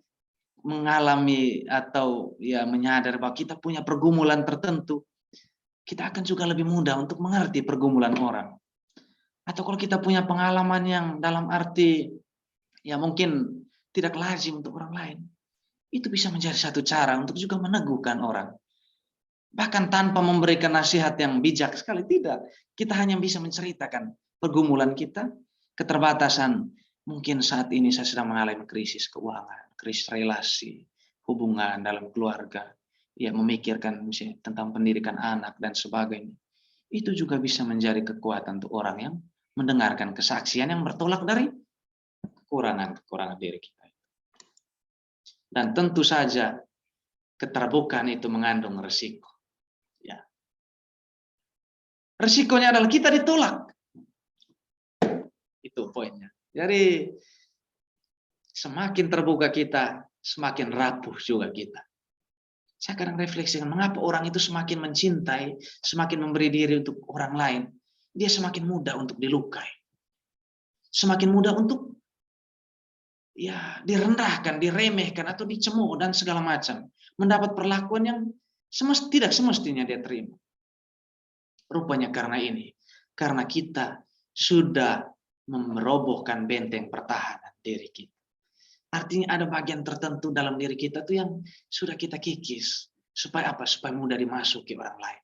mengalami atau ya menyadari bahwa kita punya pergumulan tertentu, kita akan juga lebih mudah untuk mengerti pergumulan orang. Atau kalau kita punya pengalaman yang dalam arti ya mungkin tidak lazim untuk orang lain, itu bisa menjadi satu cara untuk juga meneguhkan orang. Bahkan tanpa memberikan nasihat yang bijak sekali, tidak. Kita hanya bisa menceritakan pergumulan kita, keterbatasan. Mungkin saat ini saya sedang mengalami krisis keuangan, krisis relasi, hubungan dalam keluarga, ya memikirkan misalnya tentang pendidikan anak dan sebagainya. Itu juga bisa menjadi kekuatan untuk orang yang mendengarkan kesaksian yang bertolak dari kekurangan diri kita. Dan tentu saja keterbukaan itu mengandung resiko. Ya. Resikonya adalah kita ditolak. Itu poinnya. Jadi semakin terbuka kita, semakin rapuh juga kita. Saya kadang refleksikan mengapa orang itu semakin mencintai, semakin memberi diri untuk orang lain, dia semakin mudah untuk dilukai. Semakin mudah untuk ya direndahkan, diremehkan atau dicemooh dan segala macam, mendapat perlakuan yang tidak semestinya dia terima. Rupanya karena ini, karena kita sudah merobohkan benteng pertahanan diri kita. Artinya ada bagian tertentu dalam diri kita tuh yang sudah kita kikis. Supaya apa? Supaya mudah dimasuki orang lain.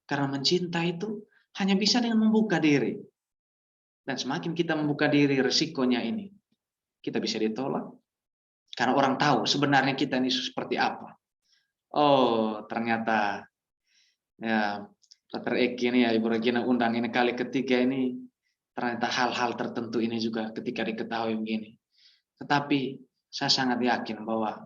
Karena mencinta itu hanya bisa dengan membuka diri. Dan semakin kita membuka diri, resikonya ini. Kita bisa ditolak. Karena orang tahu sebenarnya kita ini seperti apa. Oh, ternyata ya Dr. Eki ini ya Ibu Regina undang ini kali ketiga ini, ternyata hal-hal tertentu ini juga ketika diketahui begini. Tetapi saya sangat yakin bahwa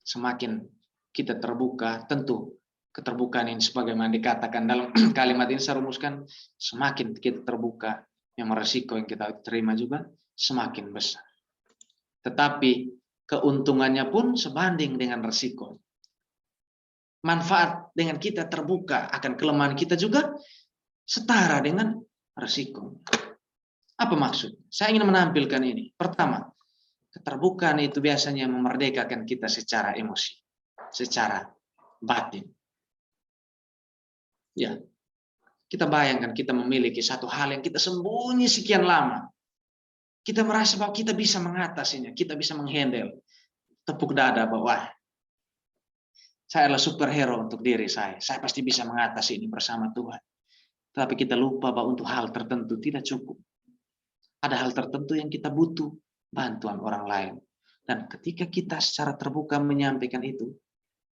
semakin kita terbuka, tentu keterbukaan ini sebagaimana dikatakan dalam kalimat ini saya rumuskan, semakin kita terbuka, yang resiko yang kita terima juga semakin besar. Tetapi keuntungannya pun sebanding dengan resiko. Manfaat dengan kita terbuka akan kelemahan kita juga setara dengan resiko. Apa maksud? Saya ingin menampilkan ini. Pertama, keterbukaan itu biasanya memerdekakan kita secara emosi, secara batin. Ya, kita bayangkan kita memiliki satu hal yang kita sembunyi sekian lama. Kita merasa bahwa kita bisa mengatasinya, kita bisa menghandle. Tepuk dada bahwa saya adalah superhero untuk diri saya. Saya pasti bisa mengatasi ini bersama Tuhan. Tapi kita lupa bahwa untuk hal tertentu tidak cukup. Ada hal tertentu yang kita butuh bantuan orang lain. Dan ketika kita secara terbuka menyampaikan itu,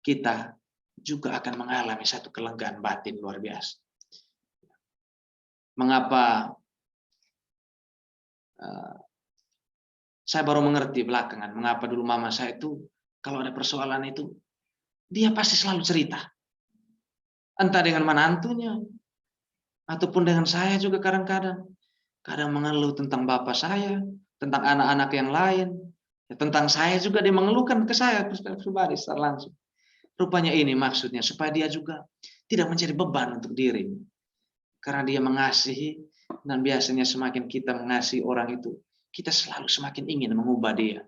kita juga akan mengalami satu kelegaan batin luar biasa. Mengapa saya baru mengerti belakangan, mengapa dulu mama saya itu, kalau ada persoalan itu, dia pasti selalu cerita. Entah dengan menantunya, ataupun dengan saya juga kadang-kadang. Kadang mengeluh tentang bapak saya, tentang anak-anak yang lain, ya, tentang saya juga dia mengeluhkan ke saya pribadi secara langsung. Rupanya ini maksudnya supaya dia juga tidak menjadi beban untuk diri. Karena dia mengasihi, dan biasanya semakin kita mengasihi orang itu, kita selalu semakin ingin mengubah dia.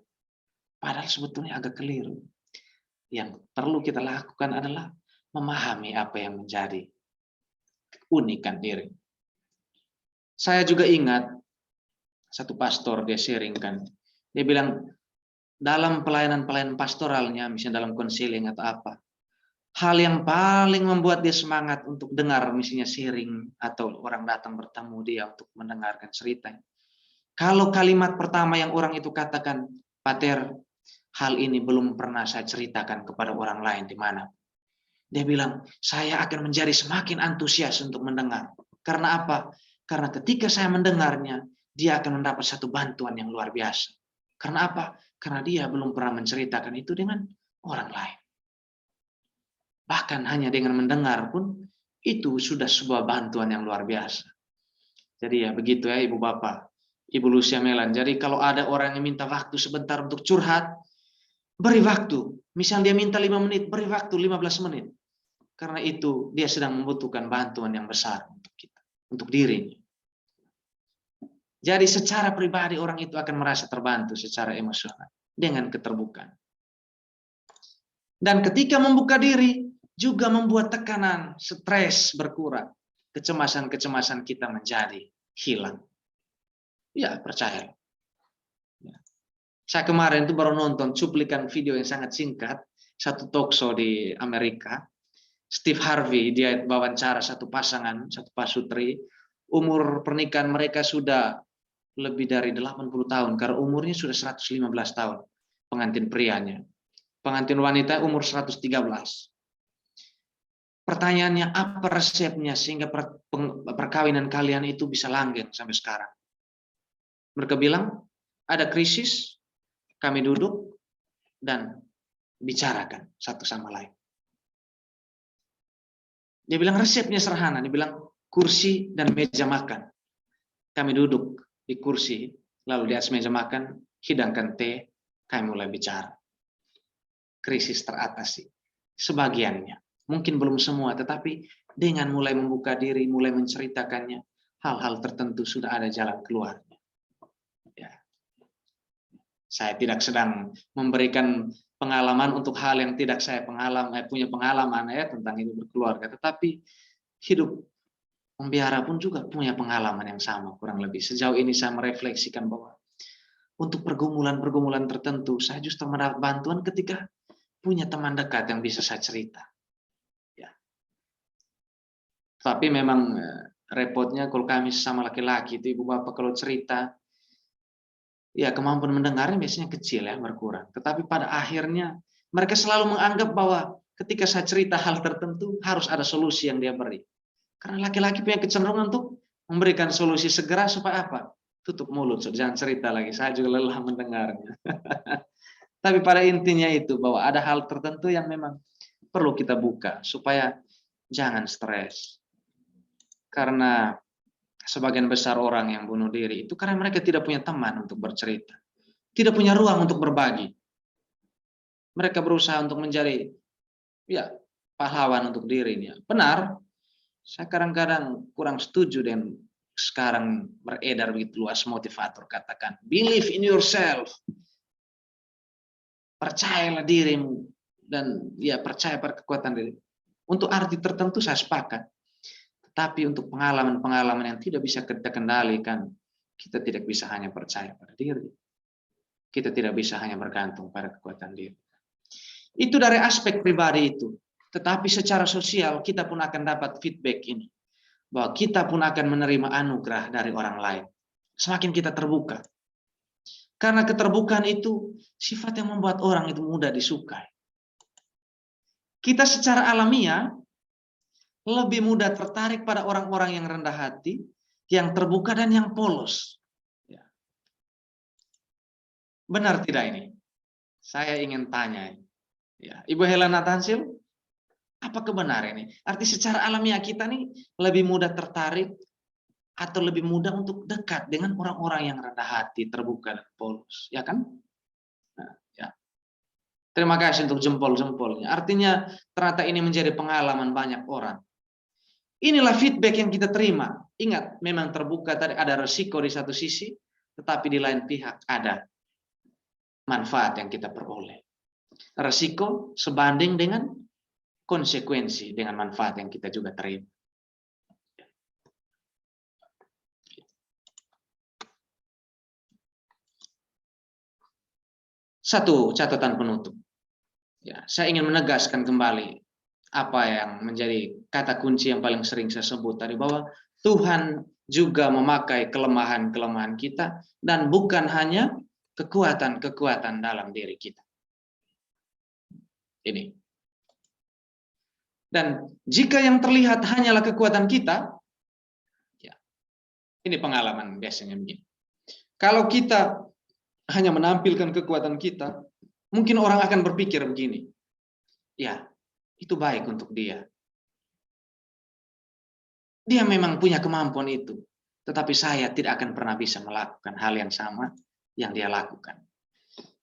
Padahal sebetulnya agak keliru. Yang perlu kita lakukan adalah memahami apa yang menjadi keunikan diri. Saya juga ingat satu pastor dia sharingkan, dia bilang dalam pelayanan pastoralnya, misalnya dalam konseling atau apa, hal yang paling membuat dia semangat untuk dengar misalnya sharing atau orang datang bertemu dia untuk mendengarkan ceritanya. Kalau kalimat pertama yang orang itu katakan, Pater, hal ini belum pernah saya ceritakan kepada orang lain di mana. Dia bilang, saya akan menjadi semakin antusias untuk mendengar. Karena apa? Karena ketika saya mendengarnya, dia akan mendapat satu bantuan yang luar biasa. Karena apa? Karena dia belum pernah menceritakan itu dengan orang lain. Bahkan hanya dengan mendengar pun, itu sudah sebuah bantuan yang luar biasa. Jadi ya begitu ya Ibu Bapak, Ibu Lucia Melan. Jadi kalau ada orang yang minta waktu sebentar untuk curhat, beri waktu. Misal dia minta 5 menit, beri waktu 15 menit. Karena itu dia sedang membutuhkan bantuan yang besar untuk kita, untuk dirinya. Jadi secara pribadi orang itu akan merasa terbantu secara emosional dengan keterbukaan. Dan ketika membuka diri juga membuat tekanan, stres berkurang, kecemasan-kecemasan kita menjadi hilang. Ya, percaya. Saya kemarin itu baru nonton cuplikan video yang sangat singkat, satu talkshow di Amerika. Steve Harvey, dia wawancara satu pasangan, satu pasutri, umur pernikahan mereka sudah lebih dari 80 tahun, karena umurnya sudah 115 tahun, pengantin prianya. Pengantin wanita umur 113. Pertanyaannya, apa resepnya sehingga perkawinan kalian itu bisa langgeng sampai sekarang? Mereka bilang, ada krisis, kami duduk, dan bicarakan satu sama lain. Dia bilang resepnya sederhana, dia bilang kursi dan meja makan. Kami duduk di kursi, lalu di atas meja makan, hidangkan teh, kami mulai bicara. Krisis teratasi, sebagiannya. Mungkin belum semua, tetapi dengan mulai membuka diri, mulai menceritakannya, hal-hal tertentu sudah ada jalan keluarnya. Ya. Saya tidak sedang memberikan pengalaman untuk hal yang tidak saya punya pengalaman ya tentang hidup berkeluarga, tetapi hidup membiara pun juga punya pengalaman yang sama kurang lebih. Sejauh ini saya merefleksikan bahwa untuk pergumulan-pergumulan tertentu saya justru mendapat bantuan ketika punya teman dekat yang bisa saya cerita. Ya. Tapi memang repotnya kalau kami sama laki-laki itu Ibu Bapak kalau cerita, ya kemampuan mendengarnya biasanya kecil ya, berkurang. Tetapi pada akhirnya mereka selalu menganggap bahwa ketika saya cerita hal tertentu harus ada solusi yang dia beri. Karena laki-laki punya kecenderungan untuk memberikan solusi segera supaya apa? Tutup mulut, jangan cerita lagi. Saya juga lelah mendengarnya. Tapi pada intinya itu bahwa ada hal tertentu yang memang perlu kita buka supaya jangan stres. Karena sebagian besar orang yang bunuh diri itu karena mereka tidak punya teman untuk bercerita. Tidak punya ruang untuk berbagi. Mereka berusaha untuk menjadi ya pahlawan untuk dirinya. Benar, saya kadang-kadang kurang setuju dengan sekarang beredar begitu luas motivator katakan, believe in yourself. Percayalah dirimu dan ya percaya pada kekuatan diri. Untuk arti tertentu saya sepakat. Tapi untuk pengalaman-pengalaman yang tidak bisa kita kendalikan, kita tidak bisa hanya percaya pada diri. Kita tidak bisa hanya bergantung pada kekuatan diri. Itu dari aspek pribadi itu. Tetapi secara sosial kita pun akan dapat feedback ini. Bahwa kita pun akan menerima anugerah dari orang lain. Semakin kita terbuka. Karena keterbukaan itu sifat yang membuat orang itu mudah disukai. Kita secara alamiah lebih mudah tertarik pada orang-orang yang rendah hati, yang terbuka dan yang polos. Ya. Benar tidak ini? Saya ingin tanya. Ya. Ibu Helena Tansil, apa kebenaran ini? Arti secara alamiah kita nih lebih mudah tertarik atau lebih mudah untuk dekat dengan orang-orang yang rendah hati, terbuka dan polos, ya kan? Nah, ya. Terima kasih untuk jempol-jempolnya. Artinya ternyata ini menjadi pengalaman banyak orang. Inilah feedback yang kita terima. Ingat, memang terbuka tadi ada resiko di satu sisi, tetapi di lain pihak ada manfaat yang kita peroleh. Resiko sebanding dengan konsekuensi dengan manfaat yang kita juga terima. Satu catatan penutup. Ya, saya ingin menegaskan kembali apa yang menjadi kata kunci yang paling sering saya sebut tadi, bahwa Tuhan juga memakai kelemahan-kelemahan kita dan bukan hanya kekuatan-kekuatan dalam diri kita. Ini. Dan jika yang terlihat hanyalah kekuatan kita, ya, ini pengalaman biasanya begini. Kalau kita hanya menampilkan kekuatan kita, mungkin orang akan berpikir begini, ya, itu baik untuk dia. Dia memang punya kemampuan itu, tetapi saya tidak akan pernah bisa melakukan hal yang sama yang dia lakukan.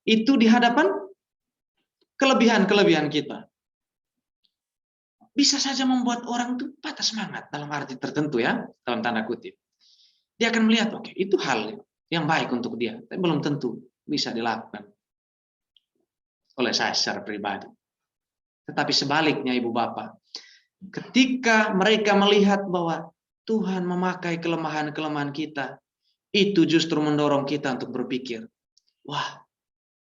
Itu di hadapan kelebihan-kelebihan kita. Bisa saja membuat orang itu patah semangat dalam arti tertentu ya, dalam tanda kutip. Dia akan melihat, oke, itu hal yang baik untuk dia, tapi belum tentu bisa dilakukan oleh saya secara pribadi. Tetapi sebaliknya Ibu Bapak, ketika mereka melihat bahwa Tuhan memakai kelemahan-kelemahan kita, itu justru mendorong kita untuk berpikir, wah,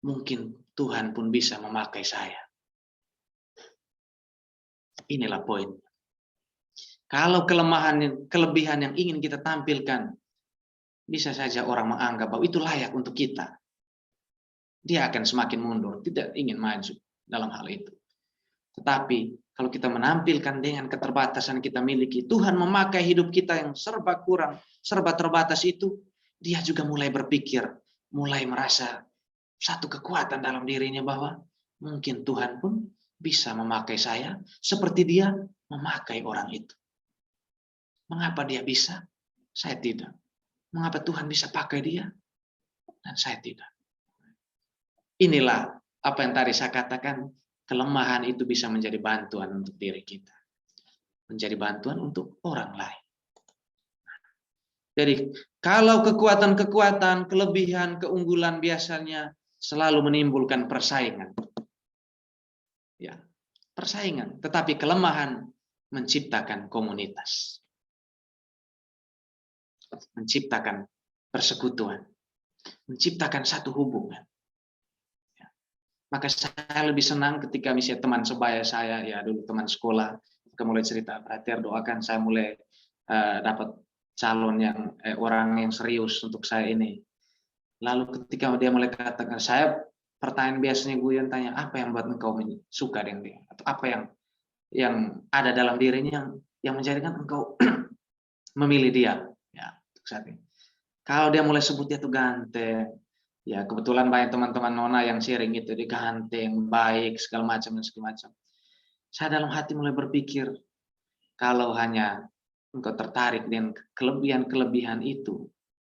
mungkin Tuhan pun bisa memakai saya. Inilah poin. Kalau kelebihan yang ingin kita tampilkan, bisa saja orang menganggap bahwa itu layak untuk kita. Dia akan semakin mundur, tidak ingin maju dalam hal itu. Tetapi kalau kita menampilkan dengan keterbatasan kita miliki, Tuhan memakai hidup kita yang serba kurang, serba terbatas itu, dia juga mulai berpikir, mulai merasa satu kekuatan dalam dirinya bahwa mungkin Tuhan pun bisa memakai saya seperti dia memakai orang itu. Mengapa dia bisa? Saya tidak. Mengapa Tuhan bisa pakai dia? Dan saya tidak. Inilah apa yang tadi saya katakan, kelemahan itu bisa menjadi bantuan untuk diri kita. Menjadi bantuan untuk orang lain. Jadi, kalau kekuatan-kekuatan, kelebihan, keunggulan biasanya selalu menimbulkan persaingan. Ya, persaingan, tetapi kelemahan menciptakan komunitas. Menciptakan persekutuan. Menciptakan satu hubungan. Ya. Maka saya lebih senang ketika misalnya teman sebaya saya, ya dulu teman sekolah, ketika mulai cerita, perhatian doakan saya mulai dapat calon yang orang yang serius untuk saya ini. Lalu ketika dia mulai katakan, saya pertanyaan biasanya Guyon tanya, apa yang buat engkau suka dengan dia? Atau apa yang ada dalam dirinya yang menjadikan engkau memilih dia? Ya, untuk saat ini. Kalau dia mulai sebut dia tuh ganteng, ya kebetulan banyak teman-teman Nona yang sharing itu, dia ganteng, baik, segala macam dan segala macam. Saya dalam hati mulai berpikir, kalau hanya engkau tertarik dengan kelebihan-kelebihan itu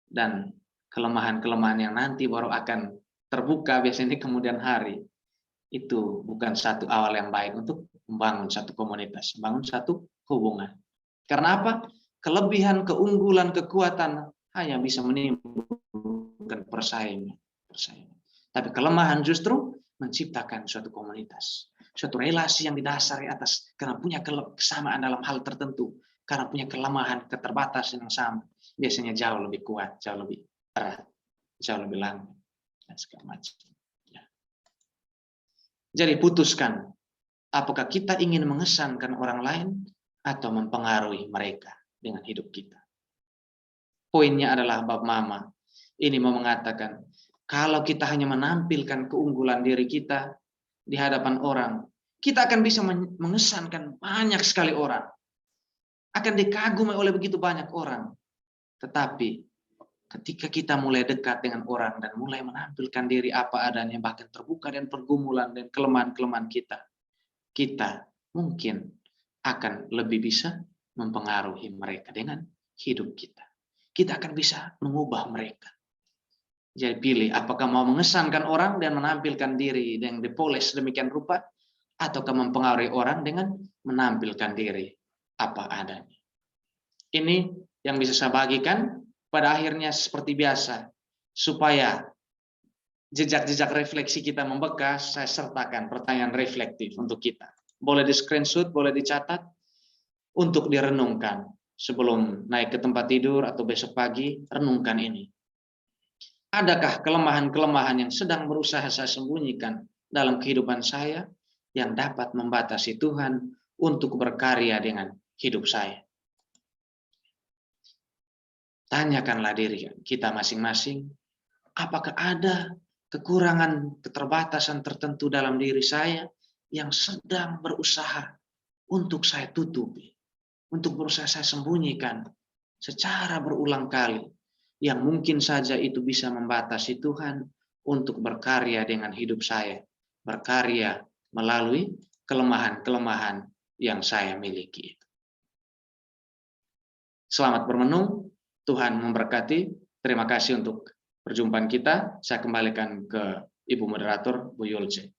dan kelemahan-kelemahan yang nanti baru akan terbuka biasanya kemudian hari, itu bukan satu awal yang baik untuk membangun satu komunitas, membangun satu hubungan. Karena apa? Kelebihan, keunggulan, kekuatan hanya bisa menimbulkan persaingan. Tapi kelemahan justru menciptakan suatu komunitas, suatu relasi yang didasari atas karena punya kesamaan dalam hal tertentu, karena punya kelemahan, keterbatasan yang sama, biasanya jauh lebih kuat, jauh lebih erat, jauh lebih langgeng, dan segala macam. Ya. Jadi putuskan, apakah kita ingin mengesankan orang lain atau mempengaruhi mereka dengan hidup kita. Poinnya adalah Bab Mama ini mau mengatakan, kalau kita hanya menampilkan keunggulan diri kita di hadapan orang, kita akan bisa mengesankan banyak sekali orang. Akan dikagumi oleh begitu banyak orang. Tetapi ketika kita mulai dekat dengan orang dan mulai menampilkan diri apa adanya, bahkan terbuka dengan pergumulan dan kelemahan-kelemahan kita mungkin akan lebih bisa mempengaruhi mereka dengan hidup kita. Kita akan bisa mengubah mereka. Jadi pilih, apakah mau mengesankan orang dan menampilkan diri yang dipoles demikian rupa, ataukah mempengaruhi orang dengan menampilkan diri apa adanya. Ini yang bisa saya bagikan. Pada akhirnya seperti biasa, supaya jejak-jejak refleksi kita membekas, saya sertakan pertanyaan reflektif untuk kita. Boleh di screenshot, boleh dicatat, untuk direnungkan. Sebelum naik ke tempat tidur atau besok pagi, renungkan ini. Adakah kelemahan-kelemahan yang sedang berusaha saya sembunyikan dalam kehidupan saya yang dapat membatasi Tuhan untuk berkarya dengan hidup saya? Tanyakanlah diri kita masing-masing, Apakah ada kekurangan, keterbatasan tertentu dalam diri saya yang sedang berusaha untuk saya tutupi, untuk berusaha saya sembunyikan secara berulang kali, yang mungkin saja itu bisa membatasi Tuhan untuk berkarya dengan hidup saya, berkarya melalui kelemahan-kelemahan yang saya miliki. Selamat bermenung, Tuhan memberkati. Terima kasih untuk perjumpaan kita. Saya kembalikan ke Ibu Moderator, Bu Yulce.